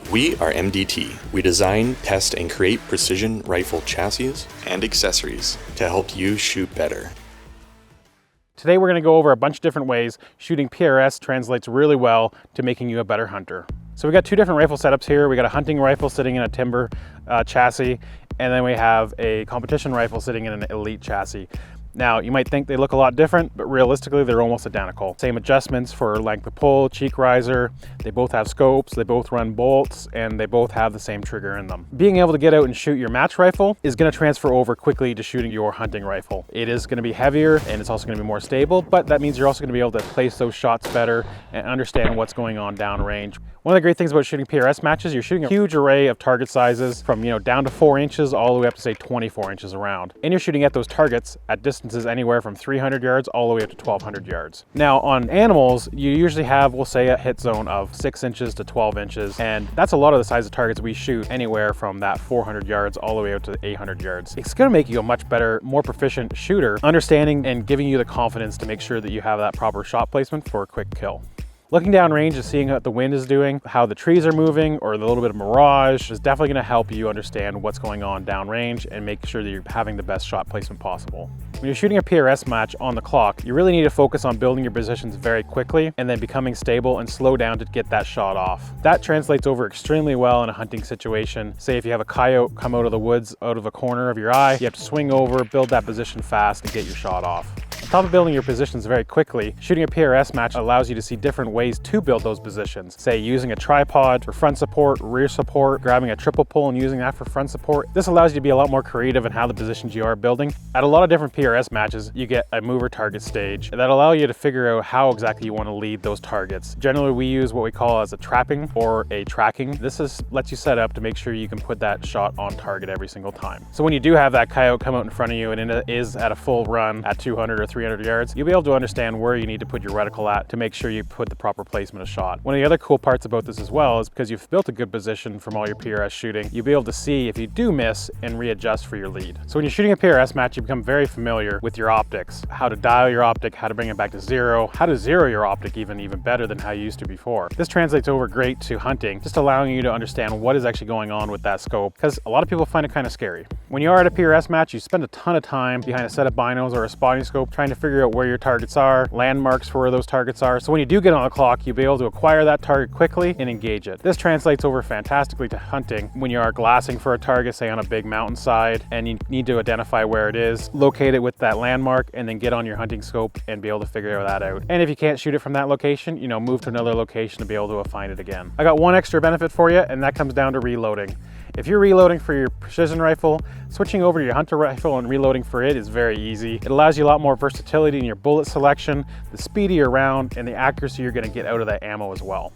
We are MDT. We design, test, and create precision rifle chassis and accessories to help you shoot better. Today we're going to go over a bunch of different ways shooting PRS translates really well to making you a better hunter. So we got two different rifle setups here. We got a hunting rifle sitting in a timber chassis, and then we have a competition rifle sitting in an elite chassis. Now, you might think they look a lot different, but realistically, they're almost identical. Same adjustments for length of pull, cheek riser. They both have scopes, they both run bolts, and they both have the same trigger in them. Being able to get out and shoot your match rifle is gonna transfer over quickly to shooting your hunting rifle. It is gonna be heavier, and it's also gonna be more stable, but that means you're also gonna be able to place those shots better and understand what's going on downrange. One of the great things about shooting PRS matches, you're shooting a huge array of target sizes from down to 4 inches all the way up to say 24 inches around. And you're shooting at those targets at distances anywhere from 300 yards all the way up to 1200 yards. Now on animals, you usually have, we'll say, a hit zone of 6 inches to 12 inches. And that's a lot of the size of targets we shoot, anywhere from that 400 yards all the way out to 800 yards. It's gonna make you a much better, more proficient shooter, understanding and giving you the confidence to make sure that you have that proper shot placement for a quick kill. Looking down range and seeing what the wind is doing, how the trees are moving, or the little bit of mirage is definitely gonna help you understand what's going on down range and make sure that you're having the best shot placement possible. When you're shooting a PRS match on the clock, you really need to focus on building your positions very quickly and then becoming stable and slow down to get that shot off. That translates over extremely well in a hunting situation. Say if you have a coyote come out of the woods, out of a corner of your eye, you have to swing over, build that position fast and get your shot off. On top of building your positions very quickly, shooting a PRS match allows you to see different ways to build those positions. Say using a tripod for front support, rear support, grabbing a triple pull and using that for front support. This allows you to be a lot more creative in how the positions you are building. At a lot of different PRS matches, you get a mover target stage that allow you to figure out how exactly you want to lead those targets. Generally, we use what we call as a trapping or a tracking. This lets you set up to make sure you can put that shot on target every single time. So when you do have that coyote come out in front of you and it is at a full run at 200 or 300 yards, you'll be able to understand where you need to put your reticle at to make sure you put the proper placement of shot. One of the other cool parts about this as well is because you've built a good position from all your PRS shooting, you'll be able to see if you do miss and readjust for your lead. So when you're shooting a PRS match, you become very familiar with your optics, how to dial your optic, how to bring it back to zero, how to zero your optic even better than how you used to before. This translates over great to hunting, just allowing you to understand what is actually going on with that scope, because a lot of people find it kind of scary. When you are at a PRS match, you spend a ton of time behind a set of binos or a spotting scope trying to figure out where your targets are, landmarks for where those targets are. So when you do get on the clock, you'll be able to acquire that target quickly and engage it. This translates over fantastically to hunting when you are glassing for a target, say on a big mountainside, and you need to identify where it is, locate it with that landmark, and then get on your hunting scope and be able to figure that out. And if you can't shoot it from that location, move to another location to be able to find it again. I got one extra benefit for you, and that comes down to reloading. If you're reloading for your precision rifle, switching over to your hunter rifle and reloading for it is very easy. It allows you a lot more versatility in your bullet selection, the speed of your round, and the accuracy you're going to get out of that ammo as well.